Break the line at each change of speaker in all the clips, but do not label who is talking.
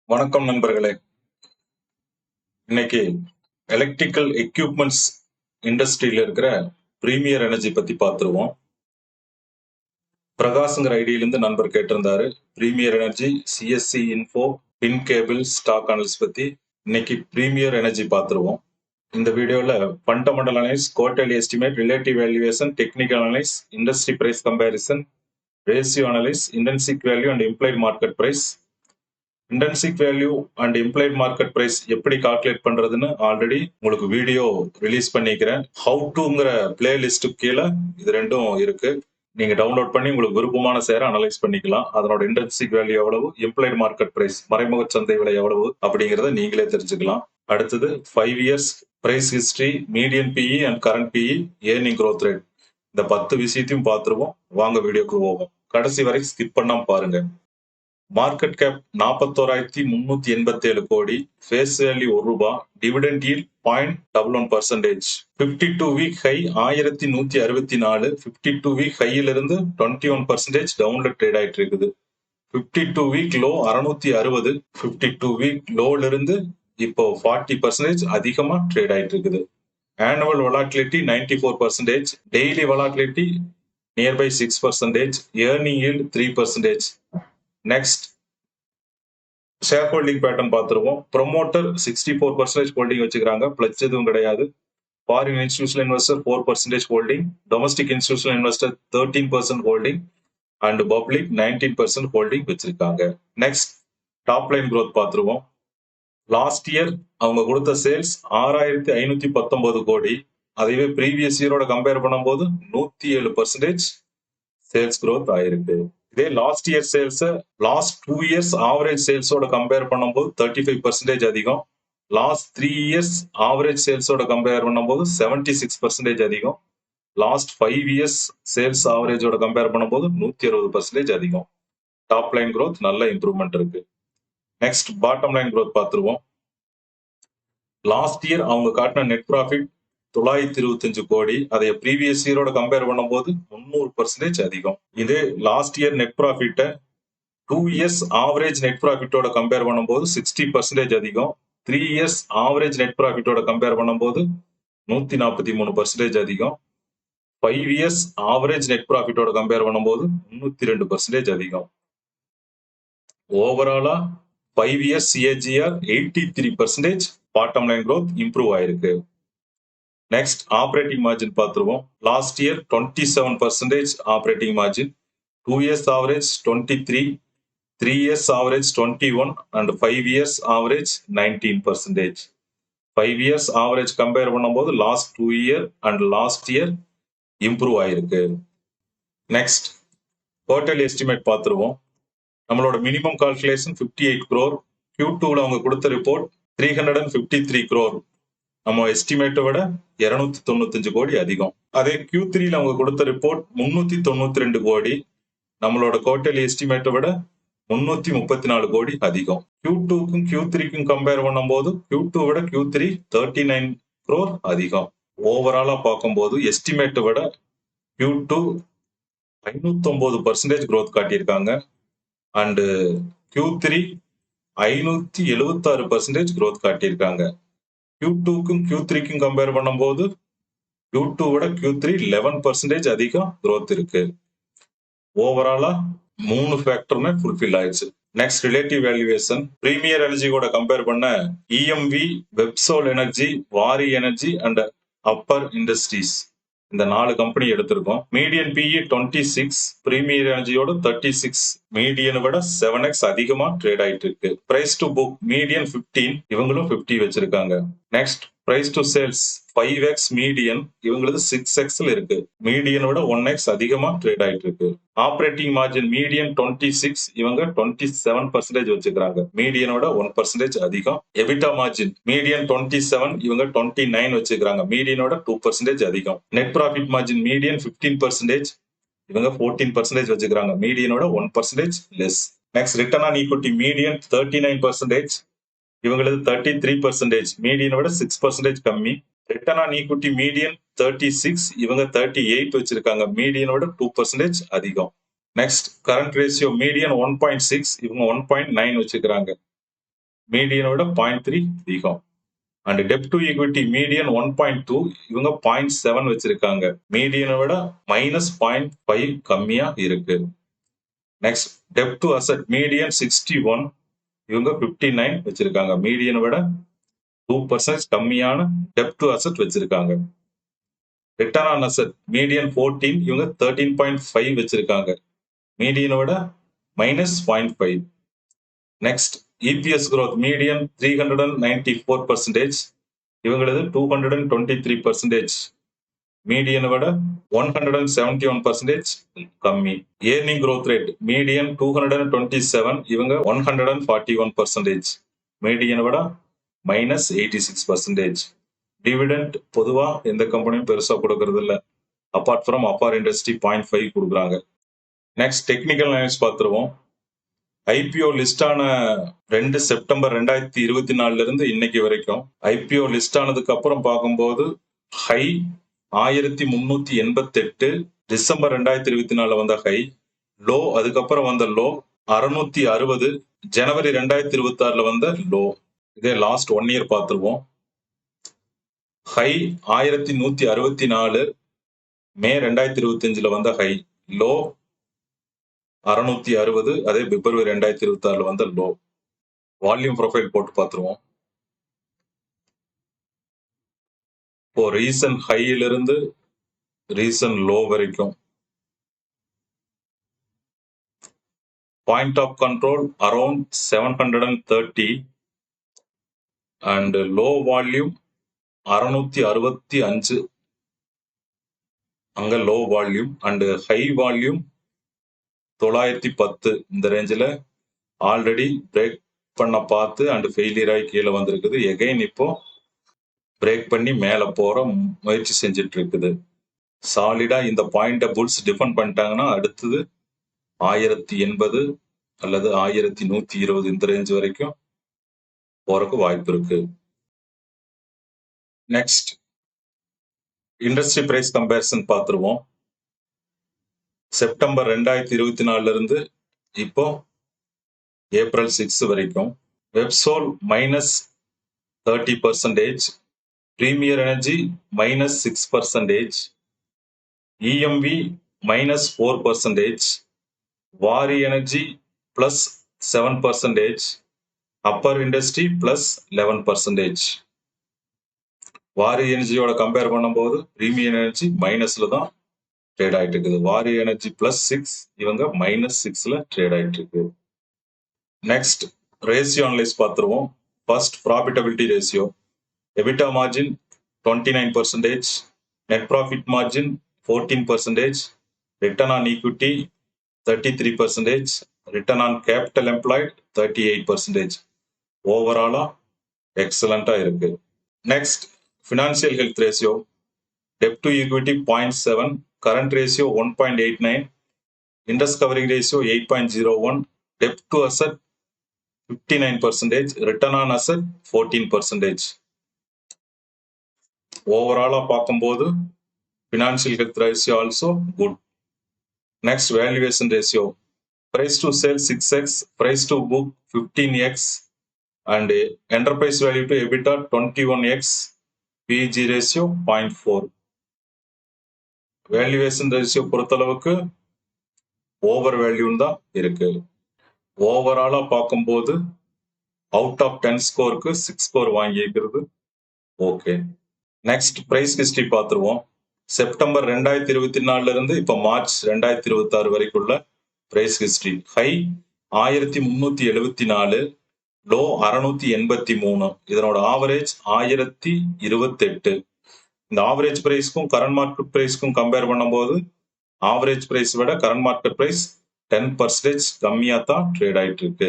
வணக்கம் நண்பர்களே. இன்னைக்கு எலக்ட்ரிக்கல் எக்யூப்மெண்ட்ஸ் இண்டஸ்ட்ரியில இருக்கிற பிரீமியர் எனர்ஜி பத்தி பார்த்துருவோம். பிரகாஷ்ங்கிற ஐடியிலிருந்து நண்பர் கேட்டிருந்தாரு. பிரீமியர் எனர்ஜி, சிஎஸ்சி இன்ஃபோ, பின் கேபிள், ஸ்டாக் அனலிஸ் பத்தி இன்னைக்கு பிரீமியர் எனர்ஜி பார்த்துருவோம். இந்த வீடியோல fundamental analyse, quarterly estimate, relative valuation, technical analyse, industry price comparison, ratio analyse, intrinsic value and implied market price, intrinsic value and implied market price எப்படி calculate பண்றதுன்னு already உங்களுக்கு video release பண்ணிக்கிறேன். How டுங்கிற பிளேலிஸ்டுக்கு கீழே இது ரெண்டும் இருக்கு. நீங்க டவுன்லோட் பண்ணி உங்களுக்கு விருப்பமான ஷேரை அனலைஸ் பண்ணிக்கலாம். அதனோட இன்டென்சிக் வேல்யூ எவ்வளவு, இம்ப்ளைட் மார்க்கெட் பிரைஸ், மறைமுக சந்தை விலை எவ்வளவு அப்படிங்கறத நீங்களே தெரிஞ்சுக்கலாம். அடுத்தது 5 years price history, median PE and current PE, earning growth rate, இந்த 10 விஷயத்தையும் பார்த்துருவோம். வாங்க வீடியோக்கு போவோம். கடைசி வரை ஸ்கிப் பண்ணாம பாருங்க. Market cap 41,387 crore, face value ₹1, dividend yield 0.11%, 52 week high 1164, 52 week ஹையில இருந்து 21% டவுன்ல ட்ரேட் ஆயிட்டு இருக்குது. 52 வீக் லோ 660, 52 வீக் லோல இருந்து இப்போ 40% அதிகமா ட்ரேட் ஆயிட்டு இருக்குது. Annual volatility 94%, daily volatility nearby 6%, earning yield 3%. Next share holding pattern பார்த்துருவோம். ப்ரொமோட்டர் 64% ஹோல்டிங் வச்சுக்கிறாங்க, பிளச் எதுவும் கிடையாது. Foreign institutional investor 4% holding, domestic institutional investor 13% holding and public 19% holding வச்சிருக்காங்க. நெக்ஸ்ட் டாப் லைன் growth பார்த்துருவோம். லாஸ்ட் இயர் அவங்க கொடுத்த சேல்ஸ் 6,519 கோடி. அதுவே ப்ரீவியஸ் இயரோட கம்பேர் பண்ணும்போது 107% சேல்ஸ் growth ஆயிருக்கு. இதே last year sales last 2 years average சேல்ஸோட கம்பேர் பண்ணும்போது 35% அதிகம். லாஸ்ட் 3 இயர்ஸ் ஆவரேஜ் சேல்ஸோட கம்பேர் பண்ணும்போது 76% அதிகம். லாஸ்ட் 5 இயர்ஸ் சேல்ஸ் ஆவரேஜோட கம்பேர் பண்ணும்போது 160% அதிகம். டாப் லைன் growth நல்ல இம்ப்ரூவ்மெண்ட் இருக்கு. நெக்ஸ்ட் பாட்டம் லைன் growth பார்த்துருவோம். லாஸ்ட் இயர் அவங்க காட்டின நெட் ப்ராஃபிட் 925 கோடி. அதை ப்ரீவியஸ் இயரோட கம்பேர் பண்ணும்போது 300% அதிகம். இதே லாஸ்ட் இயர் நெட் ப்ராஃபிட்ட 2 இயர்ஸ் ஆவரேஜ் நெட் ப்ராஃபிட்டோட கம்பேர் பண்ணும்போது 60% அதிகம். 3 இயர்ஸ் ஆவரேஜ் நெட் ப்ராஃபிட்டோட கம்பேர் பண்ணும்போது 143% அதிகம். 5 இயர்ஸ் ஆவரேஜ் நெட் ப்ராஃபிட்டோட கம்பேர் பண்ணும்போது 302% அதிகம். ஓவராலா 5 years CAGR 83% bottom line growth improve ஆயிருக்கு. நெக்ஸ்ட் ஆப்ரேட்டிங் மார்ஜின் பார்த்துருவோம். Last year 27% operating margin, 2 years average 23, 3 years average 21 and 5 years average 19%. 5 years average compare பண்ணும்போது last 2 year and last year improve ஆயிருக்கு. Next quarterly estimate பார்த்துருவோம். நம்மளோட minimum calculation 58 crore. Q2ல அவங்க கொடுத்த report 353 crore. நம்ம எஸ்டிமேட்டை விட 295 கோடி அதிகம். அதே Q3ல அவங்க கொடுத்த ரிப்போர்ட் 392 கோடி. நம்மளோட குவார்டர்லி எஸ்டிமேட்டை விட 334 கோடி அதிகம். Q2க்கும் Q3க்கும் கம்பேர் பண்ணும்போது Q2 விட Q3 39 crore அதிகம். ஓவராலா பார்க்கும்போது எஸ்டிமேட்டை விட Q2 509% growth காட்டியிருக்காங்க அண்ட் Q3 576% growth காட்டியிருக்காங்க. Q2க்கும் Q3க்கும் கம்பேர் பண்ணும்போது Q2 விட Q3 11% அதிகம் growth இருக்கு. ஓவராலா 3 ஃபேக்டருமே ஃபுல்ஃபில் ஆயிடுச்சு. Next relative valuation. பிரீமியர் எனர்ஜியோட கம்பேர் பண்ண EMV, Websol energy, Waaree energy and Apar industries, இந்த 4 கம்பெனி எடுத்திருக்கோம். மீடியன் பிஇ 26, பிரீமியர் எனர்ஜியோட 36, மீடியனை விட 7x அதிகமா ட்ரேட் ஆயிட்டு இருக்கு. பிரைஸ் டு புக் மீடியன் 15, இவங்களும் 50 வச்சிருக்காங்க. Next price to sales 5x median, இவங்களது 6xல இருக்கு. மீடியனோட 1x அதிகமா ட்ரேட் ஆயிட்டு இருக்கு. ஆப்ரேட்டிங் மார்ஜின் மீடியன் 26, இவங்க 27% வச்சுக்கிறாங்க. மீடியனோட 1% அதிகம். எபிட்டா மார்ஜின் மீடியன் 27, இவங்க 29 வச்சுக்கிறாங்க. மீடியனோட 2% அதிகம். நெட் ப்ராஃபிட் மார்ஜின் மீடியன் 15%, இவங்க 14% வச்சுக்கிறாங்க. மீடியனோட 1% less. Next return on equity median 39%, இவங்களது 33%, மீடியனோட 6% கம்மி. ரிட்டர்ன் ஆன் ஈக்விட்டி மீடியன் 36, இவங்க 38 வச்சிருக்காங்க. மீடியனோட 2% அதிகம். நெக்ஸ்ட் கரண்ட் ரேஷியோ மீடியன் 1.6, இவங்க 1.9 வச்சுக்கிறாங்க. மீடியனை விட 0.3 அதிகம். And dept to equity median 1.2, இவங்க 0.7 வச்சிருக்காங்க. மீடியனை விட -0.5 கம்மியா இருக்கு. Next dept to asset median 61, இவங்க 59 வச்சிருக்காங்க. மீடியனை விட 2% கம்மியான டெப்ட் டு அசெட் வச்சிருக்காங்க. ரிட்டர்ன் ஆன் அசெட் மீடியன் 14, இவங்க 13.5 வச்சிருக்காங்க. மீடியனை விட -0.5. Next EPS growth median 394%, இவங்களது 223%. மீடியனை விட 171% கம்மி. ஏர்னிங் growth rate மீடியன் 227, இவங்க 141%. மீடியனை விட -86%. டிவிடெண்ட் பொதுவா எந்த கம்பெனியும் பெருசா கொடுக்கறது இல்ல. அப்பார்ட் ஃப்ரம் அப்பார் இண்டஸ்ட்ரி 0.5 கொடுக்குறாங்க. நெக்ஸ்ட் டெக்னிக்கல் அனாலிசிஸ் பார்த்துருவோம். ஐபிஓ லிஸ்ட் ஆன 2 செப்டம்பர் 2024 இருந்து இன்னைக்கு வரைக்கும் ஐபிஓ லிஸ்ட் ஆனதுக்கு அப்புறம் பார்க்கும்போது ஹை 1388, டிசம்பர் 2024 வந்த ஹை, லோ அதுக்கப்புறம் வந்த லோ 660, ஜனவரி 2026 வந்த லோ. இதே லாஸ்ட் 1 இயர் பார்த்துருவோம். ஹை 1164, மே 2025 வந்த ஹை, லோ 660, அதே பிப்ரவரி 2026 வந்த லோ. வால்யூம் ப்ரொஃபைல் போட்டு பார்த்துருவோம். இப்போ ரீசன்ட் ஹையிலிருந்து ரீசன்ட் லோ வரைக்கும் point of control around 730 and low volume 665, அங்க low volume and high volume 910. இந்த ரேஞ்சில் ஆல்ரெடி பிரேக் பண்ண பார்த்து அண்ட் ஃபெயிலியர் ஆகி கீழே வந்திருக்குது. எகைன் இப்போ பிரேக் பண்ணி மேலே போற முயற்சி செஞ்சுட்டு இருக்குது. சாலிடா இந்த பாயிண்ட புல்ஸ் டிஃபெண்ட் பண்ணிட்டாங்கன்னா அடுத்தது 1080 அல்லது 1120 இந்த ரேஞ்ச் வரைக்கும் போறதுக்கு வாய்ப்பு இருக்கு. நெக்ஸ்ட் இண்டஸ்ட்ரி பிரைஸ் கம்பேரிசன் பார்த்துருவோம். செப்டம்பர் 2024 இருந்து இப்போ ஏப்ரல் 6 வரைக்கும் வெப்சோல் -30%, பிரீமியர் எனர்ஜி -6%, EMV -4%, வாரி எனர்ஜி +7%, அப்பர் இண்டஸ்ட்ரி +11%. வாரி எனர்ஜியோட கம்பேர் பண்ணும்போது பிரீமியர் எனர்ஜி மைனஸ்ல தான் ட்ரேட் ஆயிட்டு இருக்குது. வாரி எனர்ஜி +6, இவங்க -6ல ட்ரேட் ஆயிட்டு இருக்கு. நெக்ஸ்ட் ரேஷியோ அனலைஸ் பார்த்துருவோம். First profitability ratio. EBITDA margin 29%, net profit margin 14%, return on equity 33%, return on capital employed 38%. ஓவராலா எக்ஸலண்டா இருக்கு. Next financial health ratio. Dept to equity 0.7, current ratio 1.89, interest covering ratio 8.01, debt to asset 59%, return on asset 14%. ஓவராலா பார்க்கும்போது financial health ratio also good. Next valuation ratio. Price to sales 6x, price to book 15x, and enterprise value to EBITDA 21x, PEG ratio 0.4. Valuation ratio பொறுத்தளவுக்கு over value தான் இருக்கு. ஓவராலா பார்க்கும்போது out of 10 ஸ்கோருக்கு 6 score வாங்கியிருக்கிறது. Okay. Next price history பார்த்துருவோம். September 2024 இருந்து இப்போ மார்ச் 2026 வரைக்குள்ள பிரைஸ் ஹிஸ்டரி. ஹை 1374, லோ 683, இதனோட ஆவரேஜ் 1028. இந்த ஆவரேஜ் பிரைஸ்க்கும் கரண்ட் மார்க்கெட் பிரைஸ்க்கும் கம்பேர் பண்ணும்போது ஆவரேஜ் பிரைஸ் விட கரண்ட் மார்க்கெட் பிரைஸ் 10% கம்மியா தான் ட்ரேட் ஆயிட்டு இருக்கு.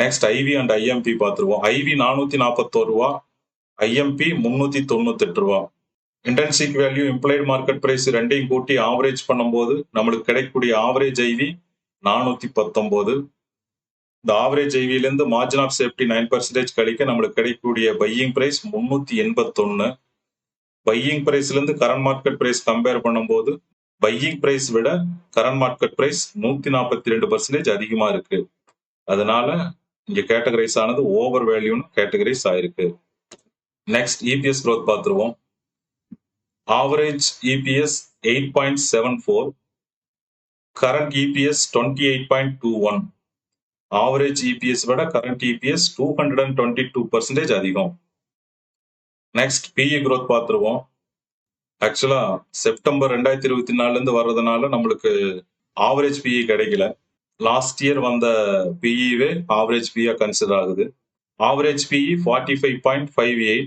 நெக்ஸ்ட் ஐவி அண்ட் ஐஎம்பி பார்த்துருவோம். ஐவி 441 ரூபா, ஐஎம்பி 398 ரூபா. இன்டர்ன்சிக் வேல்யூ, இம்ப்ளைடு மார்க்கெட் பிரைஸ் ரெண்டையும் கூட்டி ஆவரேஜ் பண்ணும்போது நம்மளுக்கு கிடைக்கக்கூடிய ஆவரேஜ் ஐவி 419. இந்த ஆவரேஜ் ஐவியிலிருந்து மார்ஜின் ஆஃப் சேஃப்டி 9% கழிக்க நம்மளுக்கு கிடைக்கக்கூடிய பையிங் பிரைஸ் 381. பையிங் பிரைஸ்ல இருந்து கரண்ட் மார்க்கெட் பிரைஸ் கம்பேர் பண்ணும்போது பையிங் பிரைஸ் விட கரண்ட் மார்க்கெட் பிரைஸ் 142% அதிகமா இருக்கு. அதனால இங்க கேட்டகரைஸ் ஆனது ஓவர் வேல்யூன்னு கேட்டகரைஸ் ஆயிருக்கு. நெக்ஸ்ட் இபிஎஸ் growth பார்த்துருவோம். Average EPS 8.74, current EPS 28.21. Average EPS விட கரண்ட் இபிஎஸ் 222% அதிகம். நெக்ஸ்ட் பிஇ growth பார்த்துருவோம். ஆக்சுவலா செப்டம்பர் 2024 இருந்து வர்றதுனால நம்மளுக்கு ஆவரேஜ் பிஇ கிடைக்கல. லாஸ்ட் இயர் வந்த பிஇவே ஆவரேஜ் பிஇ கன்சிடர் ஆகுது. Average PE 45.58,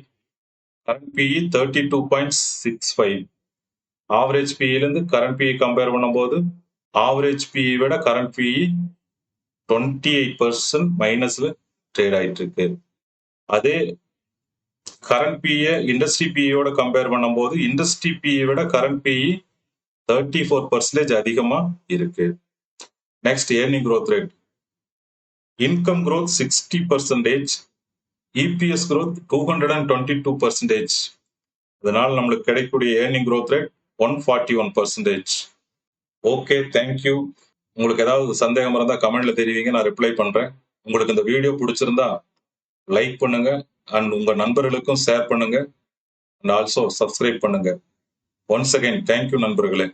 current PE 32.65. Average பிஇலேருந்து கரண்ட் பிஇ கம்பேர் பண்ணும்போது ஆவரேஜ் பிஇ விட கரண்ட் பிஇ 28% மைனஸ்ல ட்ரேட் ஆயிட்டு இருக்கு. அதே கரண்ட் பிஇ இண்டஸ்ட்ரி பிஇயோட கம்பேர் பண்ணும்போது இண்டஸ்ட்ரி பிஇ விட கரண்ட் பிஇ 34% அதிகமா இருக்கு. Next earning growth rate. Income growth 60%, EPS growth 222%. அதனால நம்மளுக்கு கிடைக்கக்கூடிய earning growth rate 141%. Okay, thank you. உங்களுக்கு ஏதாவது சந்தேகம் இருந்தா கமெண்ட்ல தெரிவிங்க, நான் ரிப்ளை பண்றேன். உங்களுக்கு இந்த வீடியோ பிடிச்சிருந்தா லைக் பண்ணுங்க அண்ட் உங்க நண்பர்களுக்கும் ஷேர் பண்ணுங்க அண்ட் ஆல்சோ சப்ஸ்கிரைப் பண்ணுங்க. ஒன்ஸ் அகைன் தேங்க்யூ நண்பர்களே.